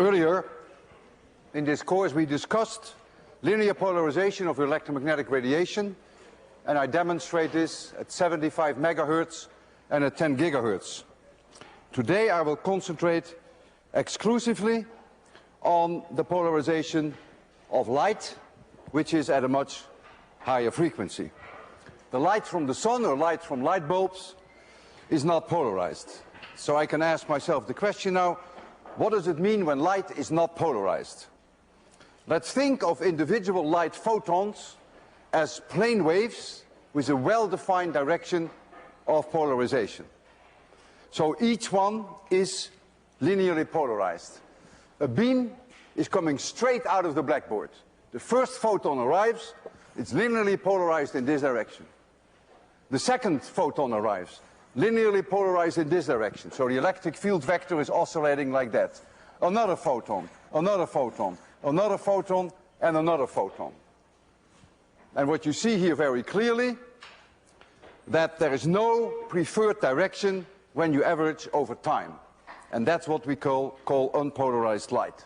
Earlier in this course we discussed linear polarization of electromagnetic radiation, and I demonstrate this at 75 megahertz and at 10 gigahertz. Today I will concentrate exclusively on the polarization of light, which is at a much higher frequency. The light from the sun or light from light bulbs is not polarized. So I can ask myself the question now, what does it mean when light is not polarized? Let's think of individual light photons as plane waves with a well-defined direction of polarization. So each one is linearly polarized. A beam is coming straight out of the blackboard. The first photon arrives, it's linearly polarized in this direction. The second photon arrives, linearly polarized in this direction. So the electric field vector is oscillating like that. Another photon, another photon, another photon, and another photon. And what you see here very clearly, that there is no preferred direction when you average over time. And that's what we call unpolarized light.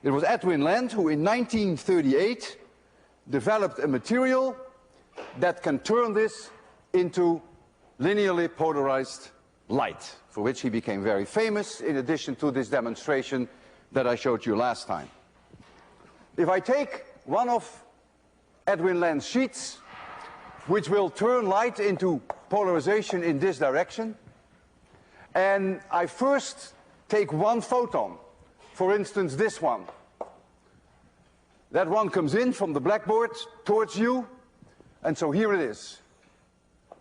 It was Edwin Land who in 1938 developed a material that can turn this into linearly polarized light, for which he became very famous, in addition to this demonstration that I showed you last time. If I take one of Edwin Land's sheets, which will turn light into polarization in this direction, and I first take one photon, for instance this one. That one comes in from the blackboard towards you, and so here it is,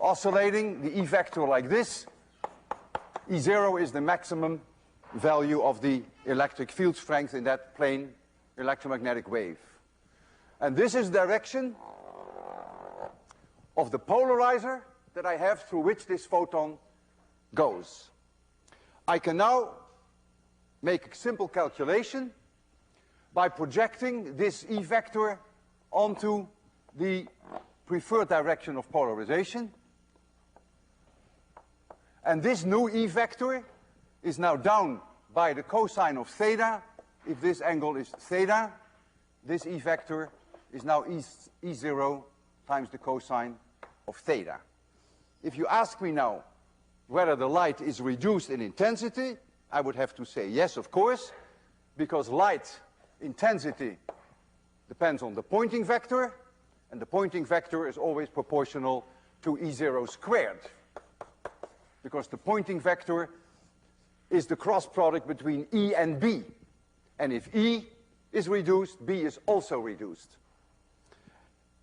oscillating the E vector like this. E0 is the maximum value of the electric field strength in that plane electromagnetic wave. And this is the direction of the polarizer that I have through which this photon goes. I can now make a simple calculation by projecting this E vector onto the preferred direction of polarization. And this new E vector is now down by the cosine of theta. If this angle is theta, this E vector is now E0 times the cosine of theta. If you ask me now whether the light is reduced in intensity, I would have to say yes, of course, because light intensity depends on the Poynting vector, and the Poynting vector is always proportional to E0 squared, because the Poynting vector is the cross product between E and B. And if E is reduced, B is also reduced.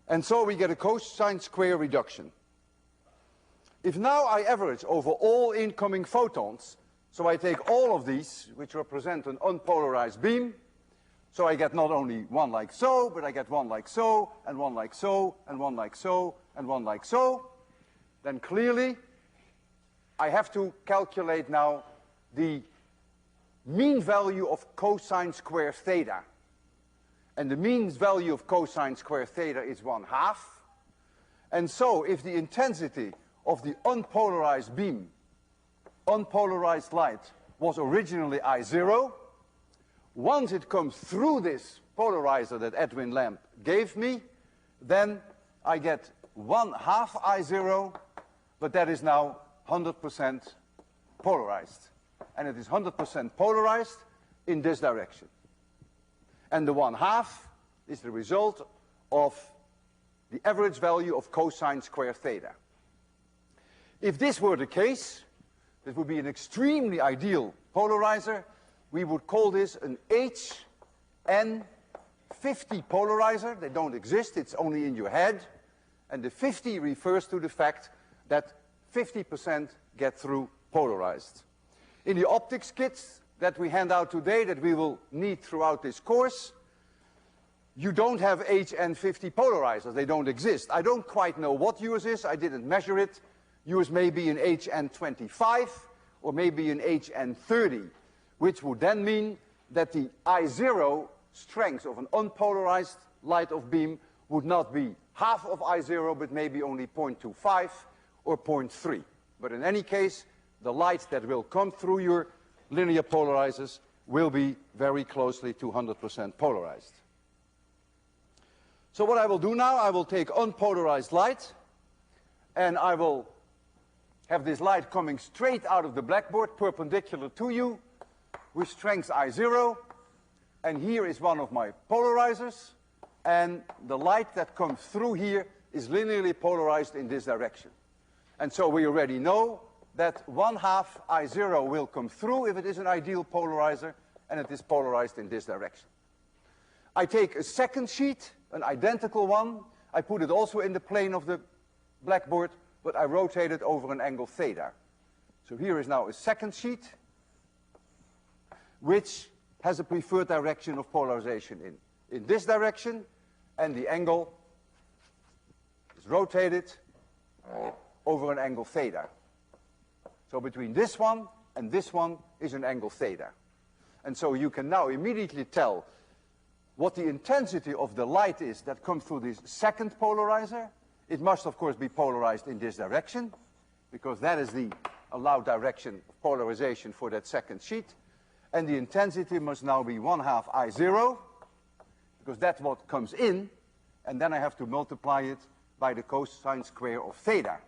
And so we get a cosine square reduction. If now I average over all incoming photons, so I take all of these, which represent an unpolarized beam, so I get not only one like so, but I get one like so, and one like so, and one like so, and one like so, then clearly I have to calculate now the mean value of cosine square theta. And the mean value of cosine square theta is 1/2. And so if the intensity of the unpolarized beam, unpolarized light, was originally I0, once it comes through this polarizer that Edwin Land gave me, then I get 1/2 I0, but that is now 100% polarized. And it is 100% polarized in this direction. And the 1/2 is the result of the average value of cosine square theta. If this were the case, this would be an extremely ideal polarizer. We would call this an HN50 polarizer. They don't exist, it's only in your head. And the 50 refers to the fact that 50% get through polarized. In the optics kits that we hand out today, that we will need throughout this course, you don't have HN50 polarizers. They don't exist. I don't quite know what yours is. I didn't measure it. Yours may be an HN25 or maybe an HN30, which would then mean that the I0 strength of an unpolarized light of beam would not be half of I0, but maybe only 0.25 or 0.3. But in any case, the light that will come through your linear polarizers will be very closely to 100% polarized. So what I will do now, I will take unpolarized light, and I will have this light coming straight out of the blackboard, perpendicular to you, with strength I0, and here is one of my polarizers, and the light that comes through here is linearly polarized in this direction. And so we already know that 1/2 I0 will come through if it is an ideal polarizer, and it is polarized in this direction. I take a second sheet, an identical one. I put it also in the plane of the blackboard, but I rotate it over an angle theta. So here is now a second sheet, which has a preferred direction of polarization in this direction, and the angle is rotated over an angle theta. So between this one and this one is an angle theta. And so you can now immediately tell what the intensity of the light is that comes through this second polarizer. It must, of course, be polarized in this direction, because that is the allowed direction of polarization for that second sheet. And the intensity must now be 1/2 I0, because that's what comes in, and then I have to multiply it by the cosine square of theta.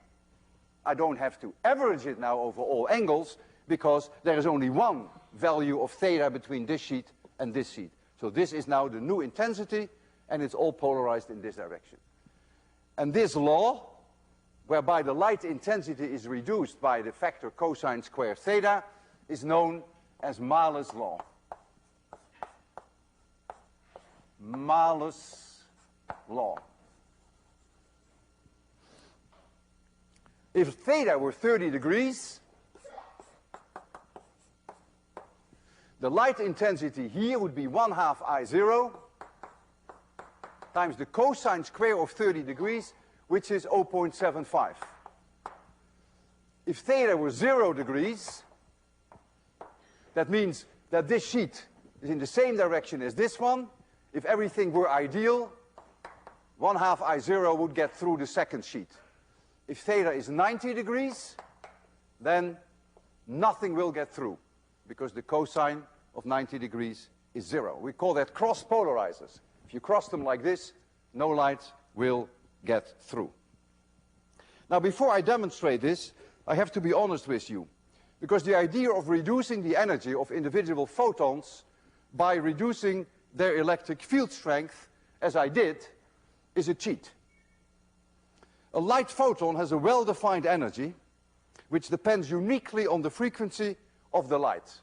I don't have to average it now over all angles, because there is only one value of theta between this sheet and this sheet. So this is now the new intensity, and it's all polarized in this direction. And this law, whereby the light intensity is reduced by the factor cosine square theta, is known as MALUS'S law. MALUS'S law. If theta were 30 degrees, the light intensity here would be 1/2 I0 times the cosine square of 30 degrees, which is 0.75. If theta were 0 degrees, that means that this sheet is in the same direction as this one. If everything were ideal, 1/2 I0 would get through the second sheet. If theta is 90 degrees, then nothing will get through, because the cosine of 90 degrees is 0. We call that cross polarizers. If you cross them like this, no light will get through. Now, before I demonstrate this, I have to be honest with you, because the idea of reducing the energy of individual photons by reducing their electric field strength, as I did, is a cheat. A light photon has a well-defined energy, which depends uniquely on the frequency of the light.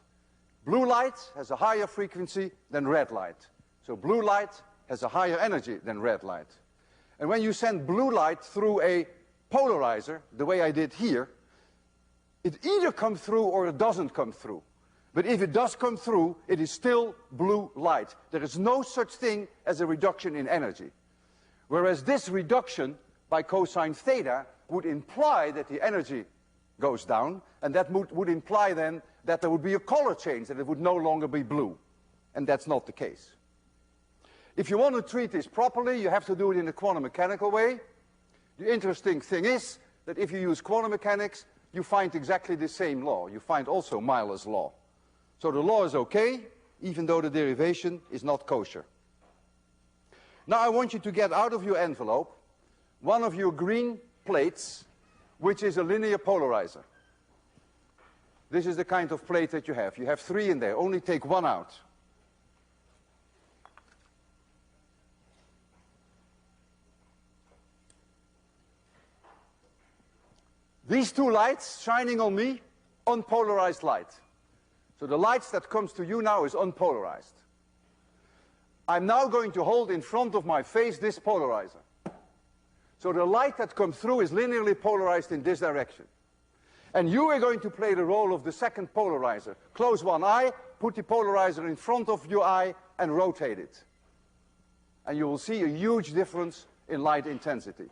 Blue light has a higher frequency than red light. So blue light has a higher energy than red light. And when you send blue light through a polarizer, the way I did here, it either comes through or it doesn't come through. But if it does come through, it is still blue light. There is no such thing as a reduction in energy. Whereas this reduction by cosine theta would imply that the energy goes down, and that would imply then that there would be a color change, that it would no longer be blue. And that's not the case. If you want to treat this properly, you have to do it in a quantum mechanical way. The interesting thing is that if you use quantum mechanics, you find exactly the same law. You find also MALUS'S law. So the law is okay, even though the derivation is not kosher. Now I want you to get out of your envelope one of your green plates, which is a linear polarizer. This is the kind of plate that you have. You have 3 in there. Only take 1 out. These 2 lights shining on me, unpolarized light. So the light that comes to you now is unpolarized. I'm now going to hold in front of my face this polarizer. So the light that comes through is linearly polarized in this direction. And you are going to play the role of the second polarizer. Close one eye, put the polarizer in front of your eye, and rotate it. And you will see a huge difference in light intensity.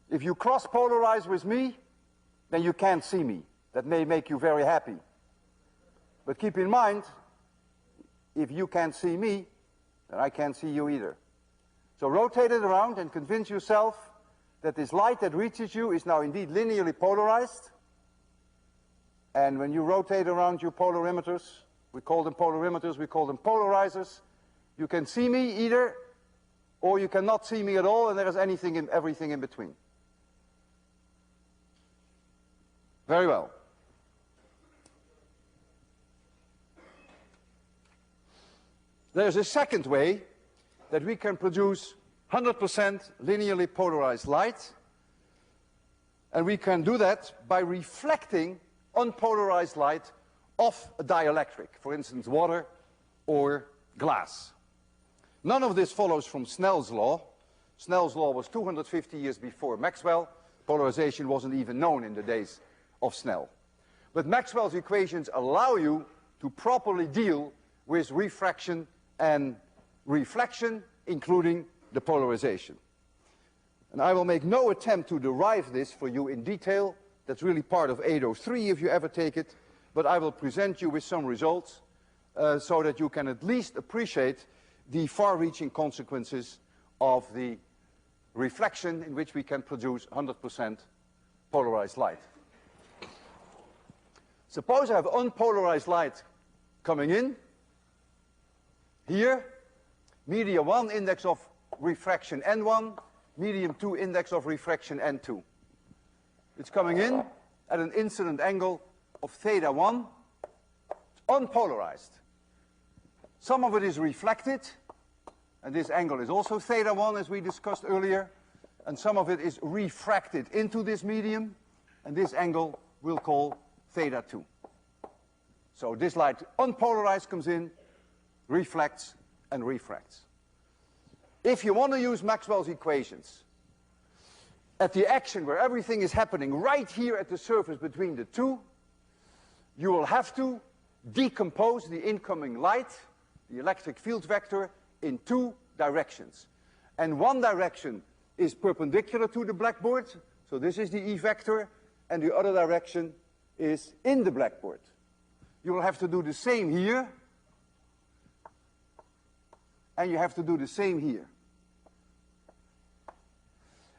If you cross-polarize with me, then you can't see me. That may make you very happy. But keep in mind, if you can't see me, then I can't see you either. So rotate it around and convince yourself that this light that reaches you is now indeed linearly polarized. And when you rotate around your polarimeters, we call them polarimeters, we call them polarizers, you can see me either, or you cannot see me at all, and there is everything in between. Very well. There's a second way that we can produce 100% linearly polarized light, and we can do that by reflecting unpolarized light off a dielectric, for instance water or glass. None of this follows from Snell's law. Snell's law was 250 years before Maxwell. Polarization wasn't even known in the days of Snell. But Maxwell's equations allow you to properly deal with refraction and reflection, including the polarization. And I will make no attempt to derive this for you in detail. That's really part of 803 if you ever take it. But I will present you with some results so that you can at least appreciate the far-reaching consequences of the reflection in which we can produce 100% polarized light. Suppose I have unpolarized light coming in. Here, medium 1, index of refraction N1, medium 2, index of refraction N2. It's coming in at an incident angle of theta 1. It's unpolarized. Some of it is reflected, and this angle is also theta 1, as we discussed earlier, and some of it is refracted into this medium, and this angle we'll call theta 2. So this light unpolarized comes in, reflects, and refracts. If you want to use Maxwell's equations at the action where everything is happening right here at the surface between the two, you will have to decompose the incoming light, the electric field vector, in two directions. And one direction is perpendicular to the blackboard, so this is the E vector, and the other direction is in the blackboard. You will have to do the same here, and you have to do the same here.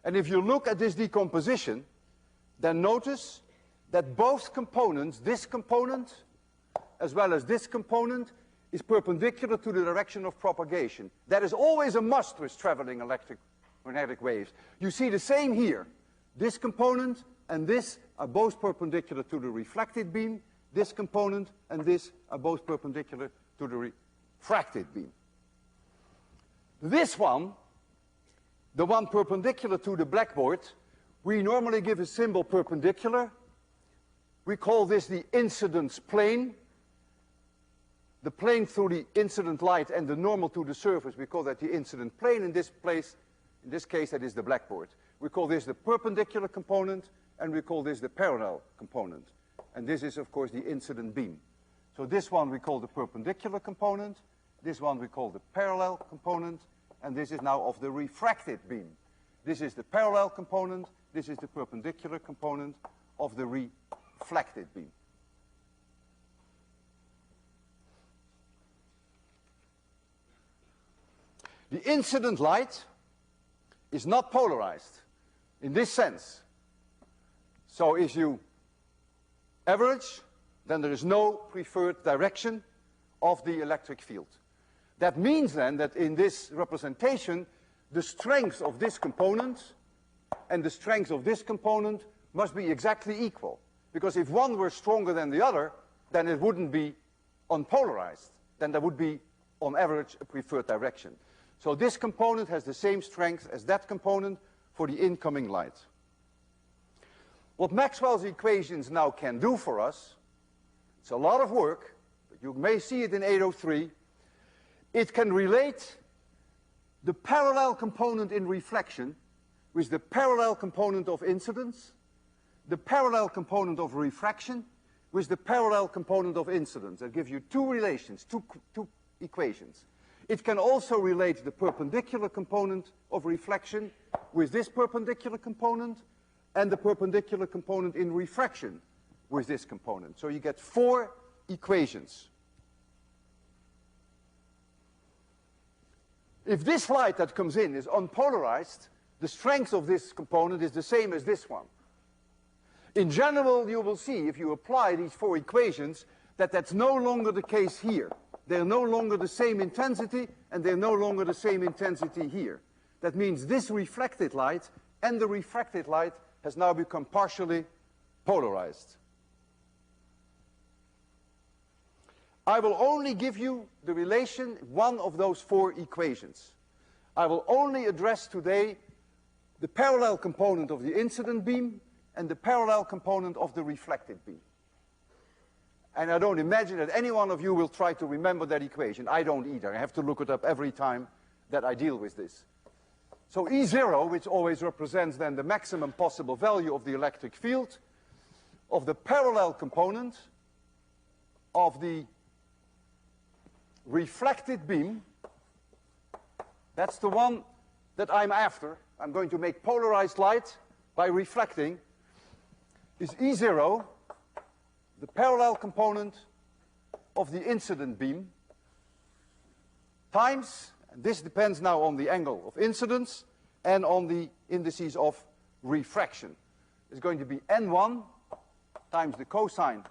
And if you look at this decomposition, then notice that both components, this component as well as this component, is perpendicular to the direction of propagation. That is always a must with traveling electromagnetic waves. You see the same here. This component and this are both perpendicular to the reflected beam. This component and this are both perpendicular to the refracted beam. This one, the one perpendicular to the blackboard, we normally give a symbol perpendicular. We call this the incidence plane. The plane through the incident light and the normal to the surface, we call that the incident plane. In this case, that is the blackboard. We call this the perpendicular component, and we call this the parallel component. And this is, of course, the incident beam. So this one we call the perpendicular component, this one we call the parallel component, and this is now of the refracted beam. This is the parallel component, this is the perpendicular component of the reflected beam. The incident light is not polarized in this sense. So if you average, then there is no preferred direction of the electric field. That means then that in this representation, the strength of this component and the strength of this component must be exactly equal. Because if one were stronger than the other, then it wouldn't be unpolarized. Then there would be, on average, a preferred direction. So this component has the same strength as that component for the incoming light. What Maxwell's equations now can do for us, it's a lot of work, but you may see it in 803, it can relate the parallel component in reflection with the parallel component of incidence, the parallel component of refraction with the parallel component of incidence. That gives you two relations, two equations. It can also relate the perpendicular component of reflection with this perpendicular component and the perpendicular component in refraction with this component. So you get four equations. If this light that comes in is unpolarized, the strength of this component is the same as this one. In general, you will see, if you apply these four equations, that that's no longer the case here. They're no longer the same intensity, and they're no longer the same intensity here. That means this reflected light and the refracted light has now become partially polarized. I will only give you the relation, one of those four equations. I will only address today the parallel component of the incident beam and the parallel component of the reflected beam. And I don't imagine that any one of you will try to remember that equation. I don't either. I have to look it up every time that I deal with this. So E0, which always represents then the maximum possible value of the electric field, of the parallel component of the reflected beam, that's the one that I'm after. I'm going to make polarized light by reflecting, is E0, the parallel component of the incident beam, times, and this depends now on the angle of incidence and on the indices of refraction. It's going to be N1 times the cosine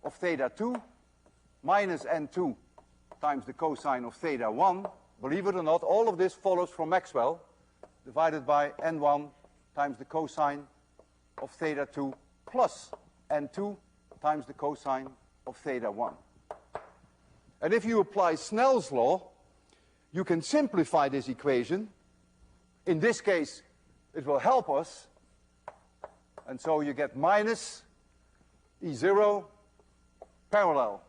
of theta 2 minus N2 times the cosine of theta 1. Believe it or not, all of this follows from Maxwell, divided by N1 times the cosine of theta 2 plus N2 times the cosine of theta 1. And if you apply Snell's law, you can simplify this equation. In this case, it will help us. And so you get minus E0 parallel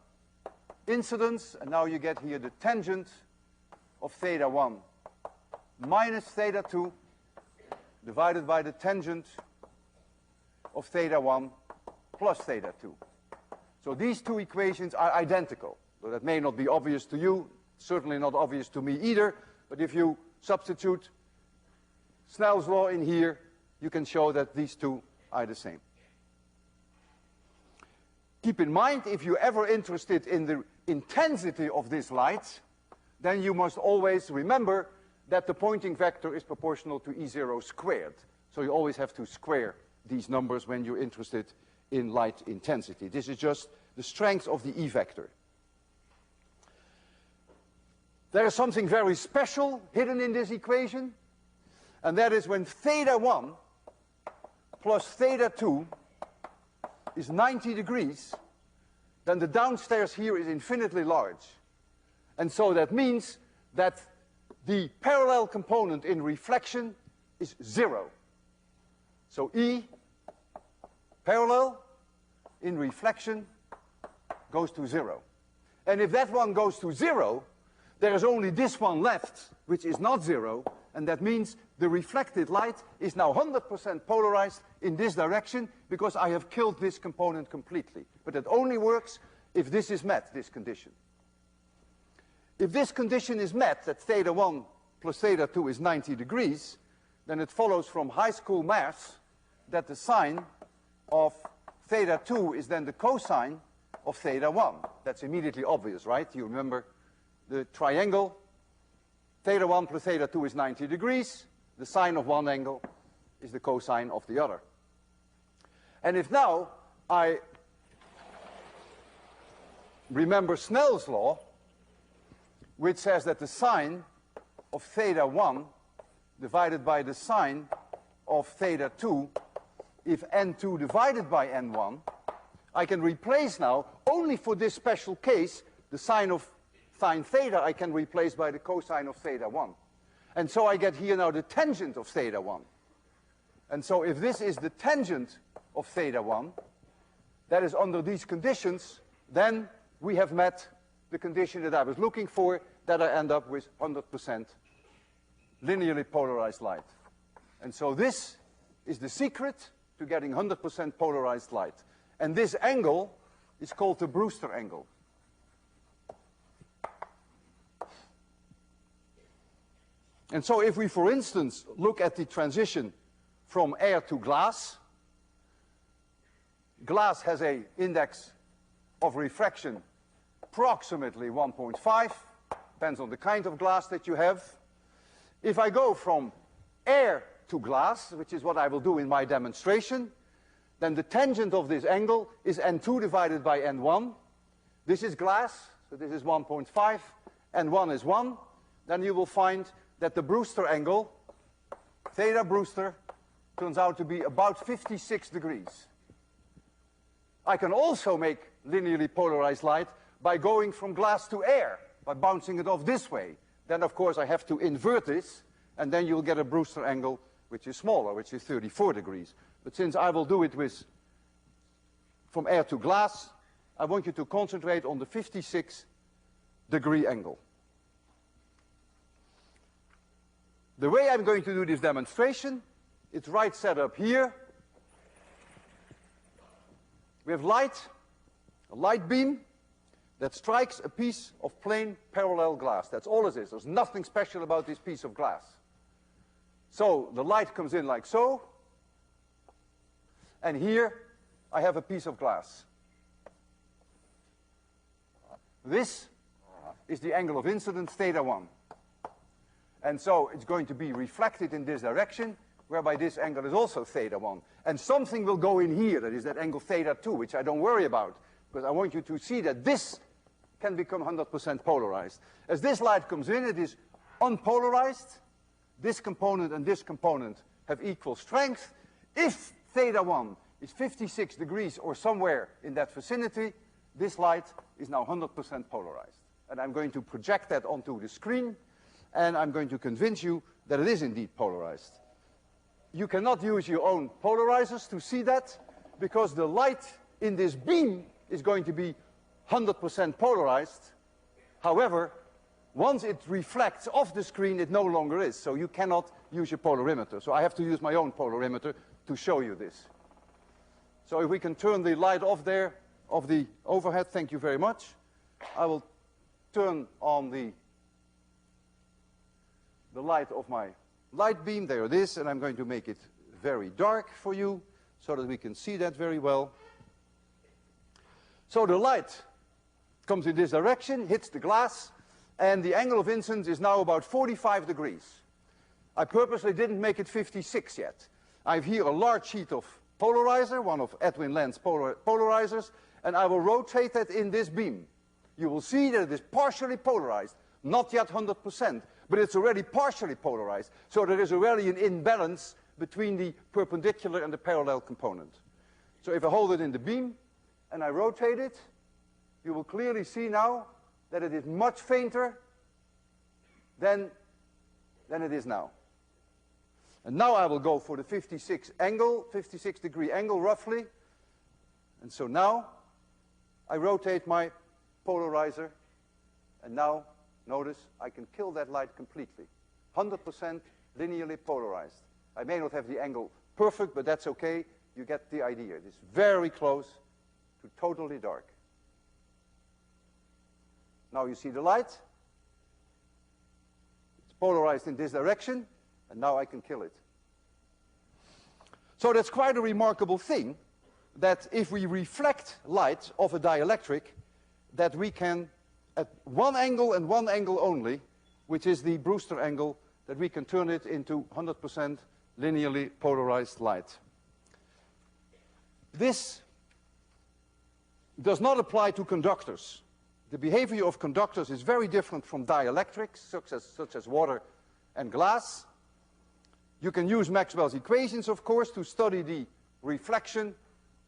incidence, and now you get here the tangent of theta 1 minus theta 2 divided by the tangent of theta 1 plus theta 2. So these two equations are identical. So that may not be obvious to you, certainly not obvious to me either, but if you substitute Snell's law in here, you can show that these two are the same. Keep in mind, if you're ever interested in the intensity of this light, then you must always remember that the Poynting vector is proportional to E0 squared. So you always have to square these numbers when you're interested in light intensity. This is just the strength of the E vector. There is something very special hidden in this equation, and that is when theta 1 plus theta 2 is 90 degrees, then the downstairs here is infinitely large. And so that means that the parallel component in reflection is 0. So E parallel in reflection goes to 0. And if that one goes to 0, there is only this one left, which is not 0, and that means the reflected light is now 100% polarized in this direction because I have killed this component completely. But it only works if this is met, this condition. If this condition is met, that theta 1 plus theta 2 is 90 degrees, then it follows from high school maths that the sine of theta 2 is then the cosine of theta 1. That's immediately obvious, right? You remember the triangle. Theta 1 plus theta 2 is 90 degrees. The sine of one angle is the cosine of the other. And if now I remember Snell's law, which says that the sine of theta 1 divided by the sine of theta 2, if N2 divided by N1, I can replace now, only for this special case, the sine of sine theta I can replace by the cosine of theta 1. And so I get here now the tangent of theta 1. And so if this is the tangent of theta 1, that is under these conditions, then we have met the condition that I was looking for, that I end up with 100% linearly polarized light. And so this is the secret to getting 100% polarized light. And this angle is called the Brewster angle. And so if we, for instance, look at the transition from air to glass, glass has an index of refraction approximately 1.5, depends on the kind of glass that you have. If I go from air to glass, which is what I will do in my demonstration, then the tangent of this angle is n2 divided by n1. This is glass, so this is 1.5, n1 is 1. Then you will find that the Brewster angle, theta Brewster, turns out to be about 56 degrees. I can also make linearly polarized light by going from glass to air, by bouncing it off this way. Then, of course, I have to invert this, and then you'll get a Brewster angle which is smaller, which is 34 degrees. But since I will do it with from air to glass, I want you to concentrate on the 56-degree angle. The way I'm going to do this demonstration, it's right set up here. We have light, a light beam that strikes a piece of plain parallel glass. That's all it is. There's nothing special about this piece of glass. So the light comes in like so, and here I have a piece of glass. This is the angle of incidence, theta 1. And so it's going to be reflected in this direction, whereby this angle is also theta 1. And something will go in here, that is that angle theta 2, which I don't worry about, because I want you to see that this can become 100% polarized. As this light comes in, it is unpolarized. This component and this component have equal strength. If theta 1 is 56 degrees or somewhere in that vicinity, this light is now 100% polarized. And I'm going to project that onto the screen, and I'm going to convince you that it is indeed polarized. You cannot use your own polarizers to see that, because the light in this beam is going to be 100% polarized. However, once it reflects off the screen, it no longer is. So you cannot use your polarimeter. So I have to use my own polarimeter to show you this. So if we can turn the light off there, of the overhead, thank you very much. I will turn on the light of my light beam. There it is, and I'm going to make it very dark for you so that we can see that very well. So the light comes in this direction, hits the glass, and the angle of incidence is now about 45 degrees. I purposely didn't make it 56 yet. I have here a large sheet of polarizer, one of Edwin Land's polarizers, and I will rotate that in this beam. You will see that it is partially polarized, not yet 100%, but it's already partially polarized. So there is already an imbalance between the perpendicular and the parallel component. So if I hold it in the beam and I rotate it, you will clearly see now that it is much fainter than it is now. And now I will go for the 56 degree angle roughly. And so now I rotate my polarizer, and now notice I can kill that light completely. 100% linearly polarized. I may not have the angle perfect, but that's okay. You get the idea. It is very close to totally dark. Now you see the light. It's polarized in this direction, and now I can kill it. So that's quite a remarkable thing, that if we reflect light of a dielectric, that we can, at one angle and one angle only, which is the Brewster angle, that we can turn it into 100% linearly polarized light. This does not apply to conductors. The behavior of conductors is very different from dielectrics, such as water and glass. You can use Maxwell's equations, of course, to study the reflection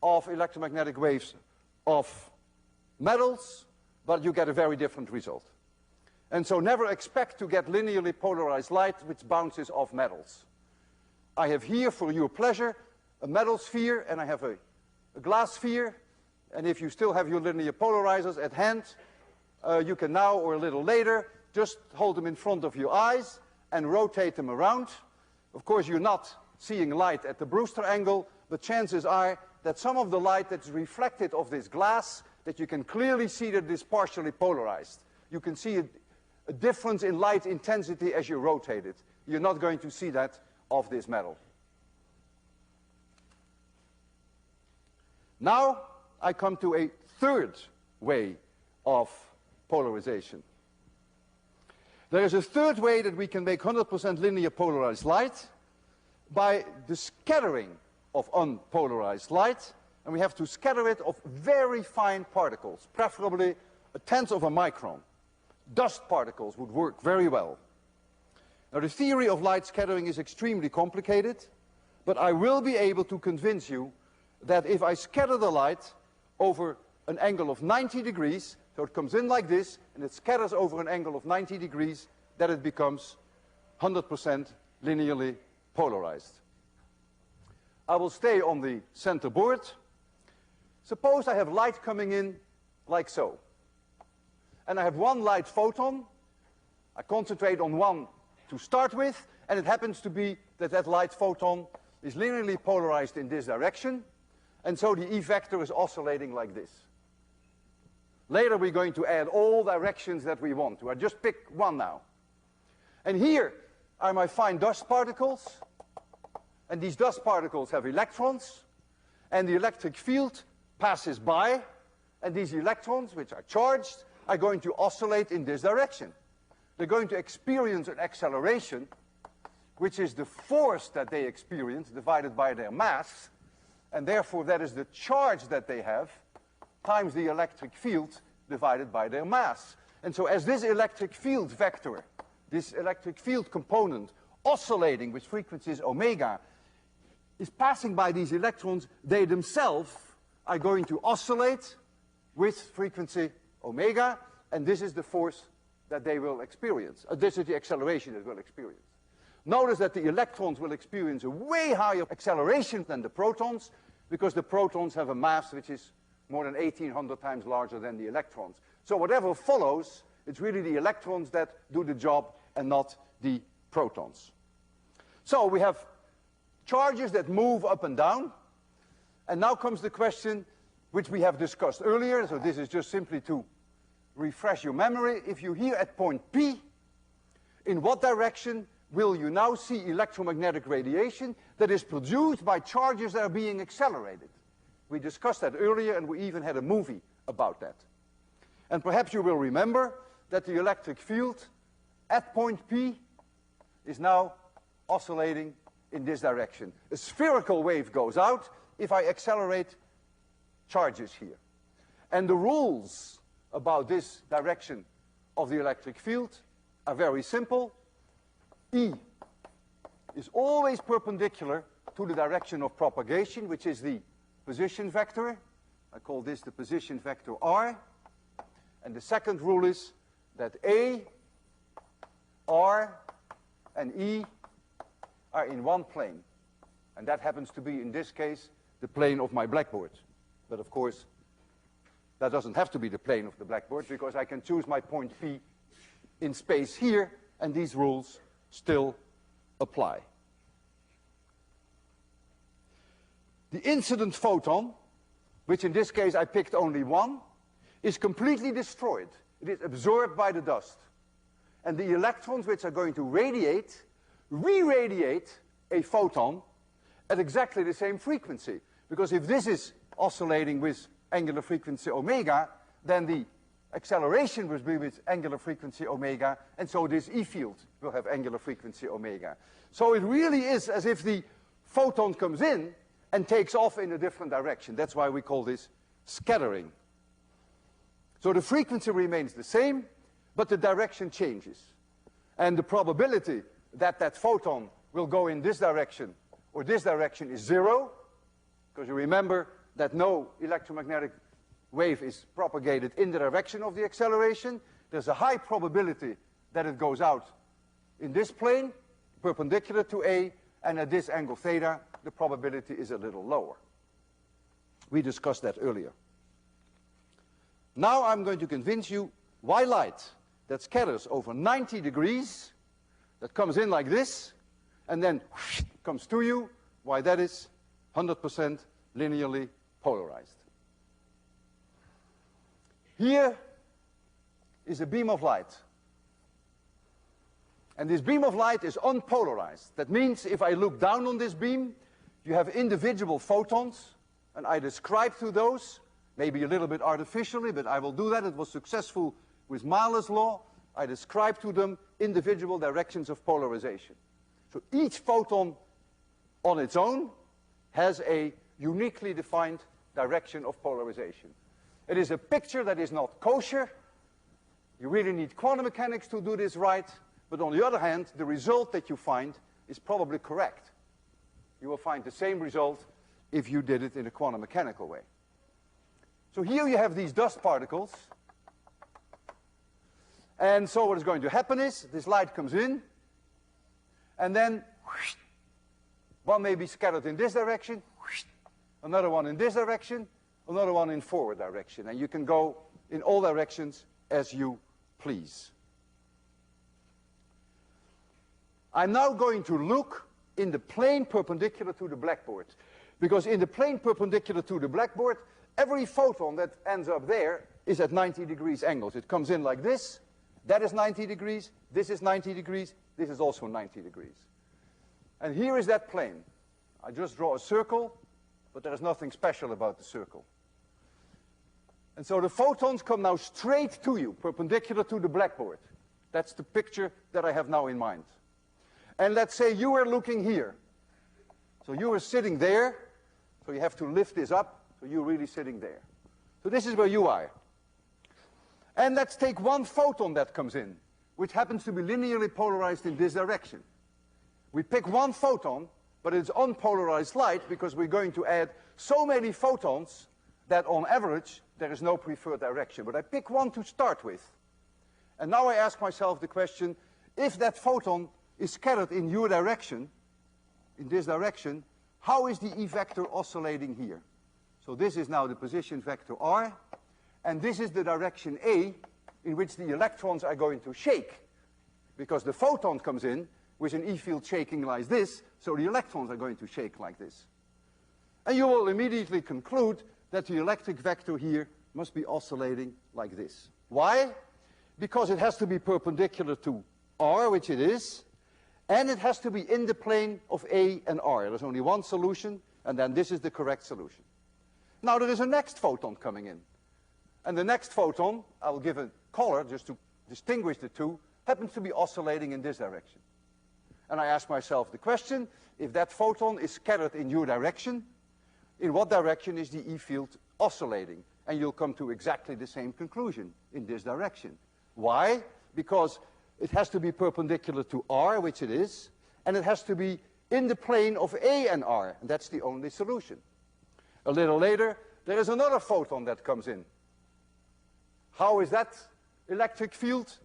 of electromagnetic waves of metals, but you get a very different result. And so never expect to get linearly polarized light which bounces off metals. I have here, for your pleasure, a metal sphere, and I have a glass sphere. And if you still have your linear polarizers at hand, you can now, or a little later, just hold them in front of your eyes and rotate them around. Of course, you're not seeing light at the Brewster angle, but chances are that some of the light that's reflected off this glass, that you can clearly see that it is partially polarized. You can see a difference in light intensity as you rotate it. You're not going to see that of this metal. Now I come to a third way of polarization. There is a third way that we can make 100% linear polarized light by the scattering of unpolarized light, and we have to scatter it of very fine particles, preferably a tenth of a micron. Dust particles would work very well. Now, the theory of light scattering is extremely complicated, but I will be able to convince you that if I scatter the light over an angle of 90 degrees, so it comes in like this, and it scatters over an angle of 90 degrees, that it becomes 100% linearly polarized. I will stay on the center board. Suppose I have light coming in like so. And I have one light photon. I concentrate on one to start with, and it happens to be that that light photon is linearly polarized in this direction, and so the E vector is oscillating like this. Later we're going to add all directions that we want to. I just pick one now. And here are my fine dust particles, and these dust particles have electrons, and the electric field passes by, and these electrons, which are charged, are going to oscillate in this direction. They're going to experience an acceleration, which is the force that they experience divided by their mass, and therefore that is the charge that they have times the electric field divided by their mass. And so as this electric field vector, this electric field component oscillating with frequencies omega, is passing by these electrons, they themselves are going to oscillate with frequency omega, and this is the force that they will experience. This is the acceleration that will experience. Notice that the electrons will experience a way higher acceleration than the protons, because the protons have a mass which is more than 1,800 times larger than the electrons. So whatever follows, it's really the electrons that do the job and not the protons. So we have charges that move up and down, and now comes the question which we have discussed earlier, so this is just simply to refresh your memory. If you're here at point P, in what direction will you now see electromagnetic radiation that is produced by charges that are being accelerated? We discussed that earlier, and we even had a movie about that. And perhaps you will remember that the electric field at point P is now oscillating in this direction. A spherical wave goes out if I accelerate charges here. And the rules about this direction of the electric field are very simple. E is always perpendicular to the direction of propagation, which is the position vector. I call this the position vector R. And the second rule is that A, R, and E are in one plane. And that happens to be, in this case, the plane of my blackboard. But of course, that doesn't have to be the plane of the blackboard, because I can choose my point P in space here, and these rules still apply. The incident photon, which in this case I picked only one, is completely destroyed. It is absorbed by the dust. And the electrons which are going to radiate, re-radiate a photon at exactly the same frequency. Because if this is oscillating with angular frequency omega, then the acceleration will be with angular frequency omega, and so this E field will have angular frequency omega. So it really is as if the photon comes in and takes off in a different direction. That's why we call this scattering. So the frequency remains the same, but the direction changes. And the probability that that photon will go in this direction or this direction is 0, because you remember that no electromagnetic wave is propagated in the direction of the acceleration. There's a high probability that it goes out in this plane, perpendicular to A, and at this angle theta, the probability is a little lower. We discussed that earlier. Now I'm going to convince you why light that scatters over 90 degrees, that comes in like this, and then comes to you, why that is 100% linearly polarized. Here is a beam of light. And this beam of light is unpolarized. That means if I look down on this beam, you have individual photons, and I describe to those, maybe a little bit artificially, but I will do that. It was successful with MALUS'S law. I describe to them individual directions of polarization. So each photon on its own has a uniquely defined direction of polarization. It is a picture that is not kosher. You really need quantum mechanics to do this right. But on the other hand, the result that you find is probably correct. You will find the same result if you did it in a quantum mechanical way. So here you have these dust particles. And so what is going to happen is this light comes in, and then one may be scattered in this direction, another one in this direction, another one in forward direction. And you can go in all directions as you please. I'm now going to look in the plane perpendicular to the blackboard. Because in the plane perpendicular to the blackboard, every photon that ends up there is at 90 degrees angles. It comes in like this. That is 90 degrees. This is 90 degrees. This is also 90 degrees. And here is that plane. I just draw a circle, but there is nothing special about the circle. And so the photons come now straight to you, perpendicular to the blackboard. That's the picture that I have now in mind. And let's say you were looking here. So you were sitting there. So you have to lift this up. So you're really sitting there. So this is where you are. And let's take one photon that comes in, which happens to be linearly polarized in this direction. We pick one photon, but it's unpolarized light because we're going to add so many photons that on average there is no preferred direction. But I pick one to start with. And now I ask myself the question, if that photon is scattered in your direction, in this direction, how is the E vector oscillating here? So this is now the position vector r, and this is the direction A in which the electrons are going to shake, because the photon comes in with an E field shaking like this, so the electrons are going to shake like this. And you will immediately conclude that the electric vector here must be oscillating like this. Why? Because it has to be perpendicular to r, which it is, and it has to be in the plane of A and R. There's only one solution, and then this is the correct solution. Now there is a next photon coming in. And the next photon, I'll give a color just to distinguish the two, happens to be oscillating in this direction. And I ask myself the question, if that photon is scattered in your direction, in what direction is the E field oscillating? And you'll come to exactly the same conclusion, in this direction. Why? Because it has to be perpendicular to R, which it is, and it has to be in the plane of A and R, and that's the only solution. A little later, there is another photon that comes in. How is that electric field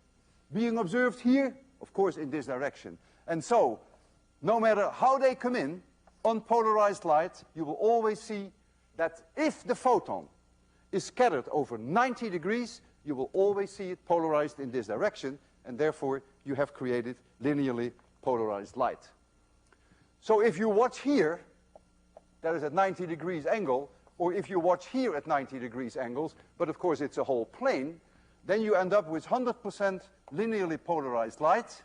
being observed here? Of course, in this direction. And so, no matter how they come in, unpolarized light, you will always see that if the photon is scattered over 90 degrees, you will always see it polarized in this direction, and therefore you have created linearly polarized light. So if you watch here, that is at 90 degrees angle, or if you watch here at 90 degrees angles, but of course it's a whole plane, then you end up with 100% linearly polarized light.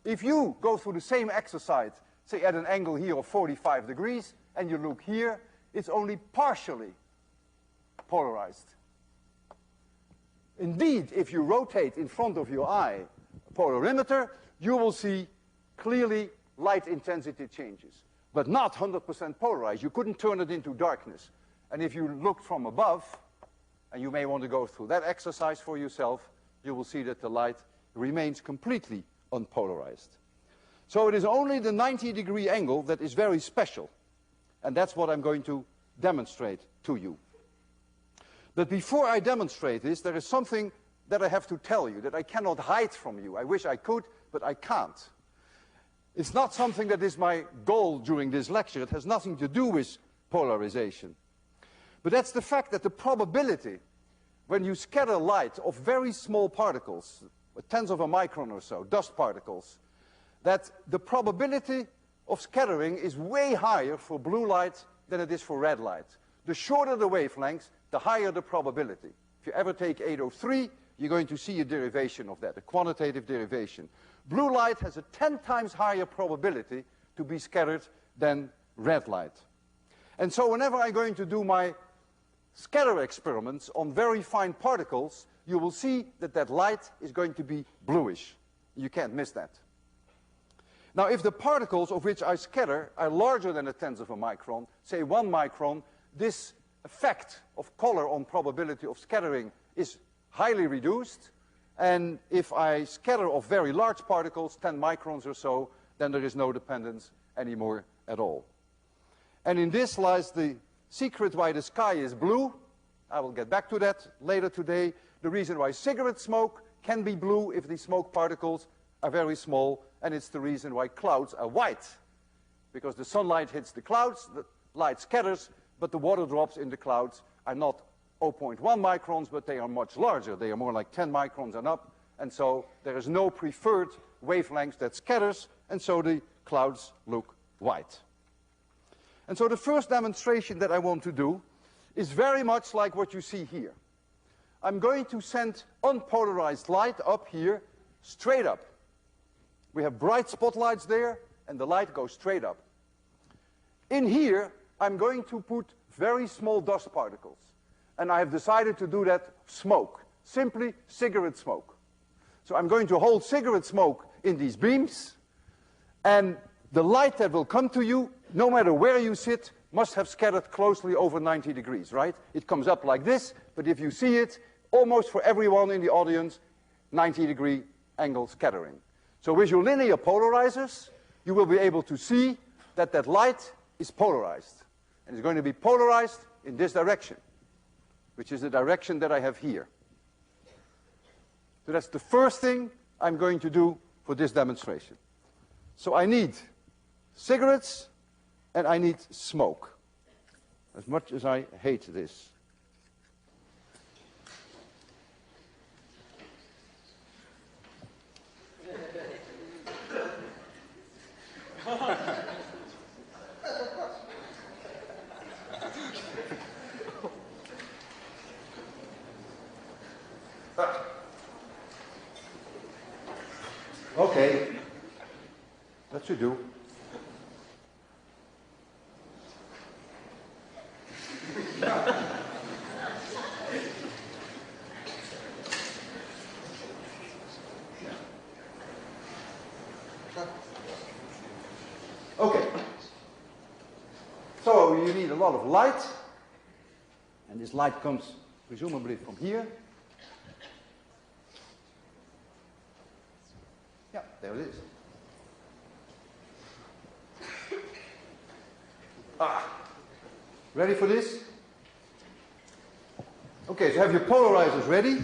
If you go through the same exercise, say at an angle here of 45 degrees, and you look here, it's only partially polarized. Indeed, if you rotate in front of your eye a polarimeter, you will see clearly light intensity changes, but not 100% polarized. You couldn't turn it into darkness. And if you look from above, and you may want to go through that exercise for yourself, you will see that the light remains completely unpolarized. So it is only the 90-degree angle that is very special, and that's what I'm going to demonstrate to you. But before I demonstrate this, there is something that I have to tell you, that I cannot hide from you. I wish I could, but I can't. It's not something that is my goal during this lecture. It has nothing to do with polarization. But that's the fact that the probability, when you scatter light of very small particles, tenths of a micron or so, dust particles, that the probability of scattering is way higher for blue light than it is for red light. The shorter the wavelengths, the higher the probability. If you ever take 803, you're going to see a derivation of that, a quantitative derivation. Blue light has a 10 times higher probability to be scattered than red light. And so whenever I'm going to do my scatter experiments on very fine particles, you will see that that light is going to be bluish. You can't miss that. Now, if the particles of which I scatter are larger than a tenth of a micron, say 1 micron, this effect of color on probability of scattering is highly reduced. And if I scatter of very large particles, 10 microns or so, then there is no dependence anymore at all. And in this lies the secret why the sky is blue. I will get back to that later today. The reason why cigarette smoke can be blue if the smoke particles are very small, and it's the reason why clouds are white. Because the sunlight hits the clouds, the light scatters, but the water drops in the clouds are not 0.1 microns, but they are much larger. They are more like 10 microns and up, and so there is no preferred wavelength that scatters, and so the clouds look white. And so the first demonstration that I want to do is very much like what you see here. I'm going to send unpolarized light up here, straight up. We have bright spotlights there, and the light goes straight up. In here, I'm going to put very small dust particles. And I have decided to do that smoke, simply cigarette smoke. So I'm going to hold cigarette smoke in these beams, and the light that will come to you, no matter where you sit, must have scattered closely over 90 degrees, right? It comes up like this, but if you see it, almost for everyone in the audience, 90-degree angle scattering. So with your linear polarizers, you will be able to see that that light is polarized. And it's going to be polarized in this direction, which is the direction that I have here. So that's the first thing I'm going to do for this demonstration. So I need cigarettes and I need smoke, as much as I hate this. Okay, that should do. Okay, so you need a lot of light, and this light comes presumably from here. Yeah, there it is. Ready for this? Okay, so have your polarizers ready.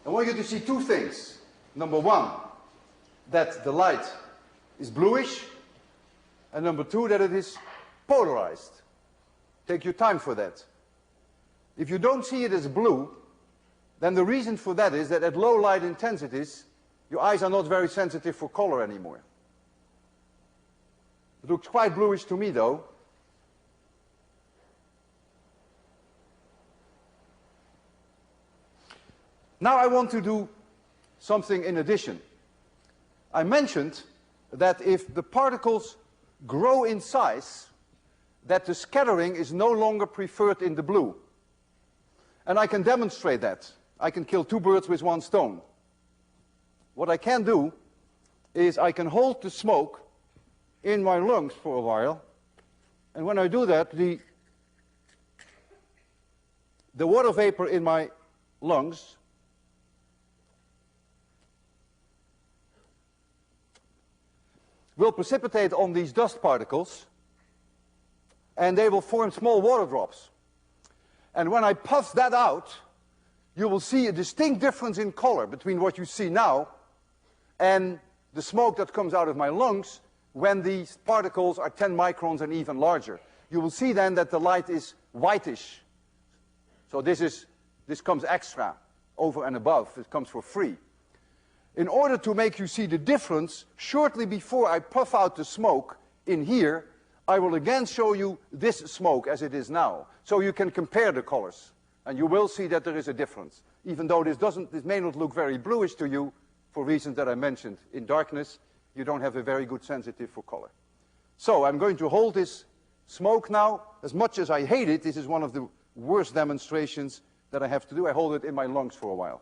I want you to see two things. Number one, that the light is bluish, and number two, that it is polarized. Take your time for that. If you don't see it as blue, then the reason for that is that at low light intensities, your eyes are not very sensitive for color anymore. It looks quite bluish to me, though. Now I want to do something in addition. I mentioned that if the particles grow in size, that the scattering is no longer preferred in the blue. And I can demonstrate that. I can kill two birds with one stone. What I can do is I can hold the smoke in my lungs for a while, and when I do that, the water vapor in my lungs will precipitate on these dust particles, and they will form small water drops. And when I puff that out, you will see a distinct difference in color between what you see now and the smoke that comes out of my lungs when these particles are 10 microns and even larger. You will see then that the light is whitish. So this comes extra, over and above. It comes for free. In order to make you see the difference, shortly before I puff out the smoke in here, I will again show you this smoke as it is now, so you can compare the colors. And you will see that there is a difference. Even though this may not look very bluish to you, for reasons that I mentioned in darkness, you don't have a very good sensitive for color. So I'm going to hold this smoke now. As much as I hate it, this is one of the worst demonstrations that I have to do. I hold it in my lungs for a while.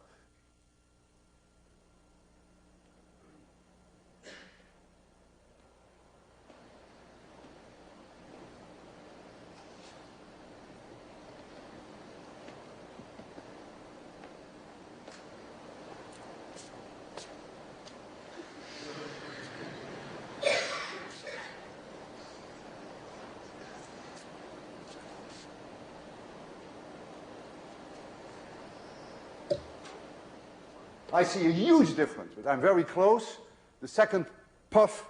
I see a huge difference, but I'm very close. The second puff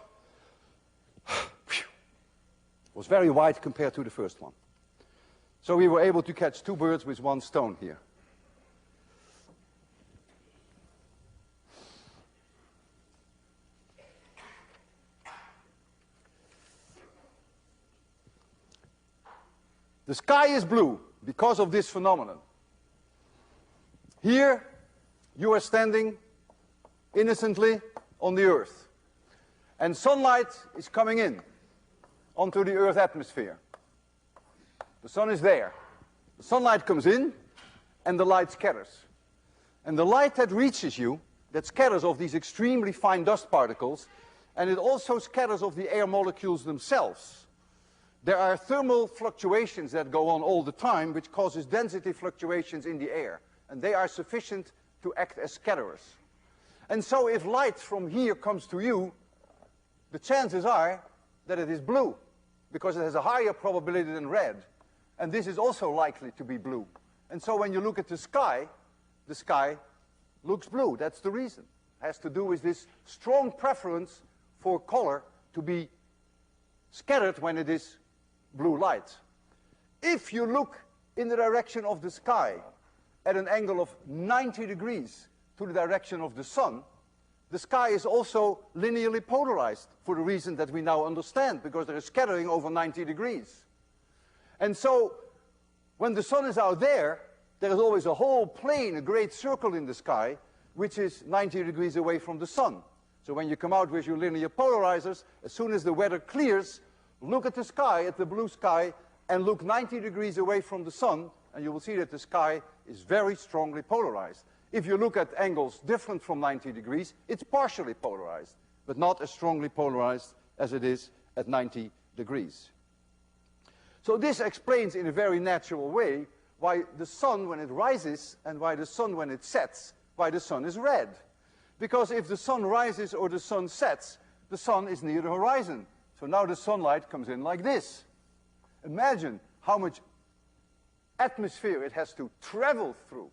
was very wide compared to the first one. So we were able to catch two birds with one stone here. The sky is blue because of this phenomenon. Here, you are standing innocently on the Earth, and sunlight is coming in onto the Earth atmosphere. The sun is there. The sunlight comes in, and the light scatters. And the light that reaches you, that scatters of these extremely fine dust particles, and it also scatters of the air molecules themselves. There are thermal fluctuations that go on all the time, which causes density fluctuations in the air, and they are sufficient to act as scatterers. And so if light from here comes to you, the chances are that it is blue, because it has a higher probability than red. And this is also likely to be blue. And so when you look at the sky looks blue. That's the reason. It has to do with this strong preference for color to be scattered when it is blue light. If you look in the direction of the sky at an angle of 90 degrees to the direction of the sun, the sky is also linearly polarized for the reason that we now understand, because there is scattering over 90 degrees. And so when the sun is out there, there is always a whole plane, a great circle in the sky, which is 90 degrees away from the sun. So when you come out with your linear polarizers, as soon as the weather clears, look at the sky, at the blue sky, and look 90 degrees away from the sun, and you will see that the sky is very strongly polarized. If you look at angles different from 90 degrees, it's partially polarized, but not as strongly polarized as it is at 90 degrees. So this explains in a very natural way why the sun when it rises and why the sun when it sets, why the sun is red. Because if the sun rises or the sun sets, the sun is near the horizon. So now the sunlight comes in like this. Imagine how much atmosphere it has to travel through,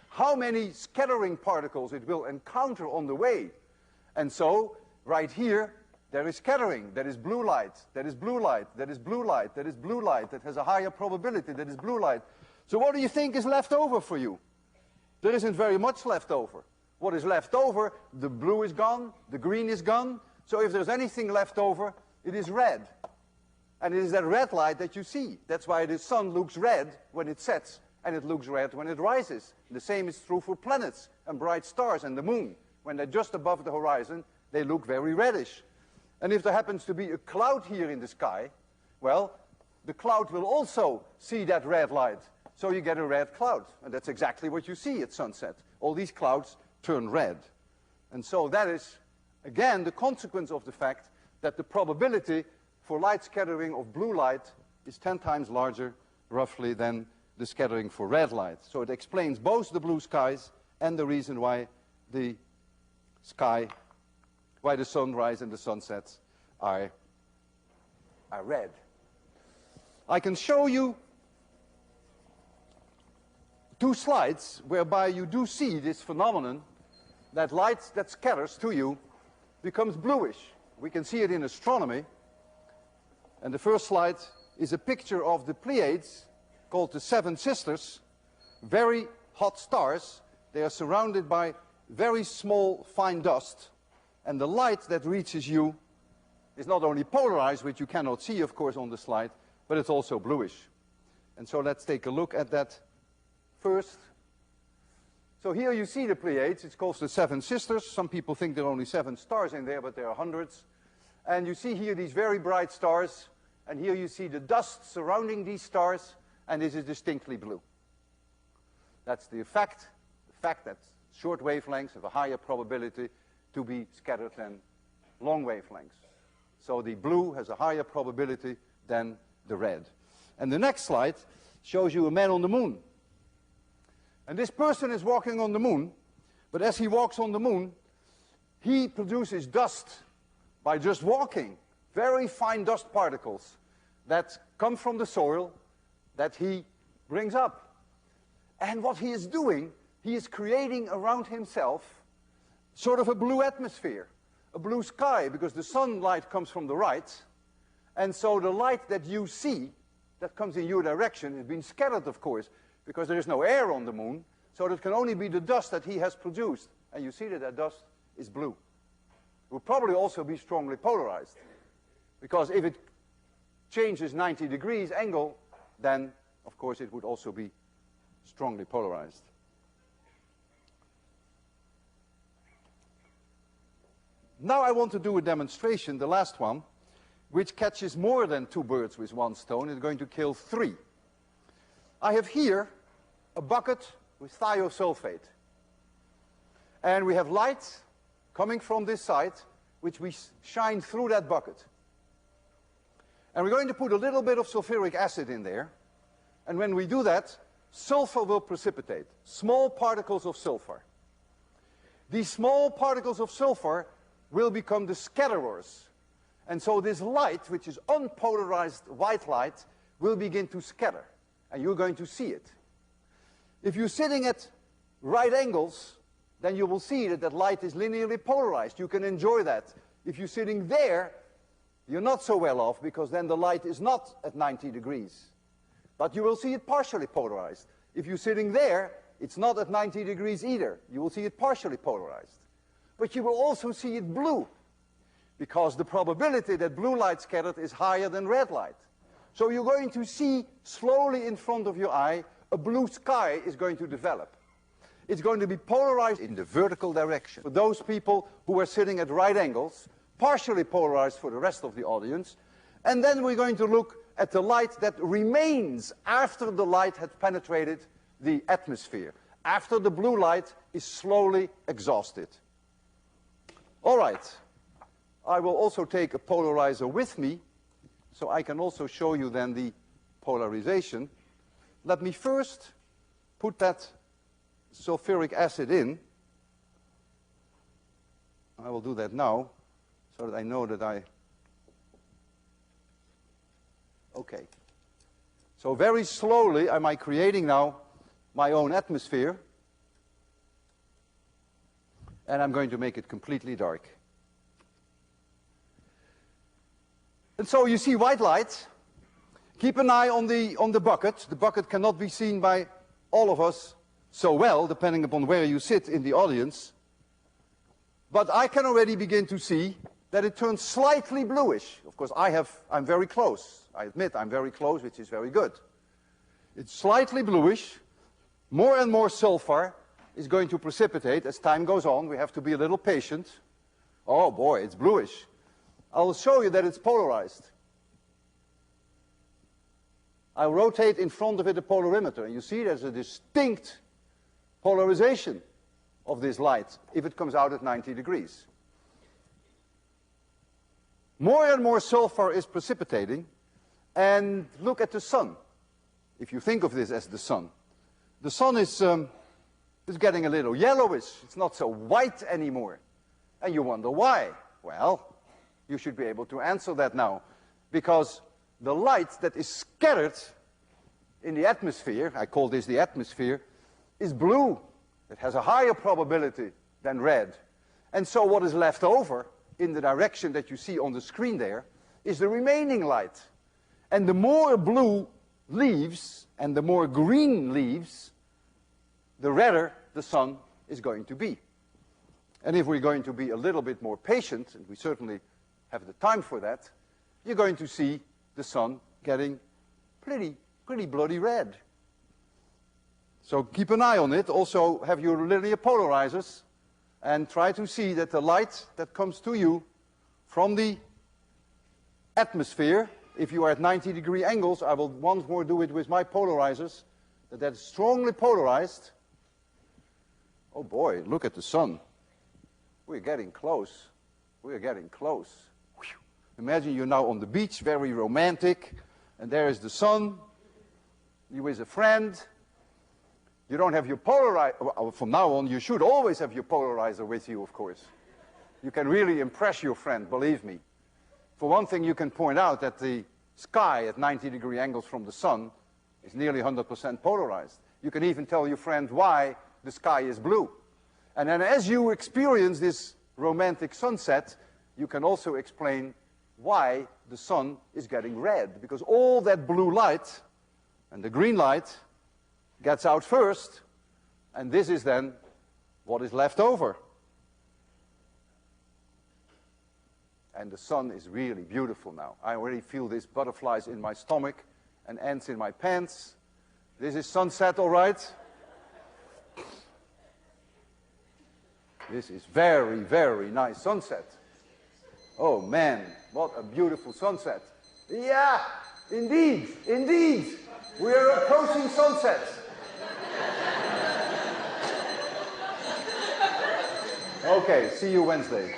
how many scattering particles it will encounter on the way. And so, right here, there is scattering. That is blue light, that is blue light, that is blue light, that is blue light, that has a higher probability, that is blue light. So what do you think is left over for you? There isn't very much left over. What is left over, the blue is gone, the green is gone. So if there's anything left over, it is red. And it is that red light that you see. That's why the sun looks red when it sets, and it looks red when it rises. The same is true for planets and bright stars and the moon. When they're just above the horizon, they look very reddish. And if there happens to be a cloud here in the sky, well, the cloud will also see that red light. So you get a red cloud. And that's exactly what you see at sunset. All these clouds turn red. And so that is, again, the consequence of the fact that the probability for light scattering of blue light is 10 times larger, roughly, than the scattering for red light. So it explains both the blue skies and the reason why the sunrise and the sunsets are red. I can show you two slides whereby you do see this phenomenon that light that scatters to you becomes bluish. We can see it in astronomy. And the first slide is a picture of the Pleiades, called the Seven Sisters, very hot stars. They are surrounded by very small, fine dust. And the light that reaches you is not only polarized, which you cannot see, of course, on the slide, but it's also bluish. And so let's take a look at that first So here you see the Pleiades. It's called the Seven Sisters. Some people think there are only 7 stars in there, but there are hundreds. And you see here these very bright stars. And here you see the dust surrounding these stars. And this is distinctly blue. That's the fact that short wavelengths have a higher probability to be scattered than long wavelengths. So the blue has a higher probability than the red. And the next slide shows you a man on the moon. And this person is walking on the moon, but as he walks on the moon, he produces dust by just walking. Very fine dust particles that come from the soil that he brings up. And what he is doing, he is creating around himself sort of a blue atmosphere, a blue sky, because the sunlight comes from the right. And so the light that you see that comes in your direction has been scattered, of course, because there is no air on the moon, so it can only be the dust that he has produced. And you see that that dust is blue. It will probably also be strongly polarized, because if it changes 90 degrees angle, then, of course, it would also be strongly polarized. Now I want to do a demonstration, the last one, which catches more than 2 birds with 1 stone. It's going to kill 3. I have here a bucket with thiosulfate. And we have light coming from this side, which we shine through that bucket. And we're going to put a little bit of sulfuric acid in there. And when we do that, sulfur will precipitate, small particles of sulfur. These small particles of sulfur will become the scatterers. And so this light, which is unpolarized white light, will begin to scatter. And you're going to see it. If you're sitting at right angles, then you will see that that light is linearly polarized. You can enjoy that. If you're sitting there, you're not so well off, because then the light is not at 90 degrees. But you will see it partially polarized. If you're sitting there, it's not at 90 degrees either. You will see it partially polarized. But you will also see it blue, because the probability that blue light scattered is higher than red light. So you're going to see slowly in front of your eye, a blue sky is going to develop. It's going to be polarized in the vertical direction. For those people who are sitting at right angles, partially polarized for the rest of the audience. And then we're going to look at the light that remains after the light had penetrated the atmosphere, after the blue light is slowly exhausted. All right. I will also take a polarizer with me, so I can also show you then the polarization. Let me first put that sulfuric acid in. I will do that now, so that I know that okay. So very slowly am I creating now my own atmosphere. And I'm going to make it completely dark. And so you see white light. Keep an eye on the bucket. The bucket cannot be seen by all of us so well, depending upon where you sit in the audience. But I can already begin to see that it turns slightly bluish. Of course, I'm very close. I admit I'm very close, which is very good. It's slightly bluish. More and more sulfur is going to precipitate as time goes on. We have to be a little patient. Oh boy, it's bluish. I'll show you that it's polarized. I'll rotate in front of it a polarimeter, and you see there's a distinct polarization of this light if it comes out at 90 degrees. More and more sulfur is precipitating, and look at the sun. If you think of this as the sun is getting a little yellowish. It's not so white anymore. And you wonder why. Well, you should be able to answer that now. Because the light that is scattered in the atmosphere, I call this the atmosphere, is blue. It has a higher probability than red. And so what is left over in the direction that you see on the screen there is the remaining light. And the more blue leaves and the more green leaves, the redder the sun is going to be. And if we're going to be a little bit more patient, and we certainly have the time for that, you're going to see the sun getting pretty bloody red. So keep an eye on it. Also have your linear polarizers and try to see that the light that comes to you from the atmosphere, if you are at 90-degree angles, I will once more do it with my polarizers, that's strongly polarized. Oh boy, look at the sun. We're getting close. We're getting close. Whew. Imagine you're now on the beach, very romantic, and there is the sun. You're with a friend. You don't have your polarizer. From now on, you should always have your polarizer with you, of course. You can really impress your friend, believe me. For one thing, you can point out that the sky at 90-degree angles from the sun is nearly 100% polarized. You can even tell your friend why the sky is blue. And then as you experience this romantic sunset, you can also explain why the sun is getting red. Because all that blue light and the green light gets out first, and this is then what is left over. And the sun is really beautiful now. I already feel these butterflies in my stomach and ants in my pants. This is sunset, all right? This is very, very nice sunset. Oh man, what a beautiful sunset. Yeah, indeed, indeed. We are approaching sunset. Okay, see you Wednesday.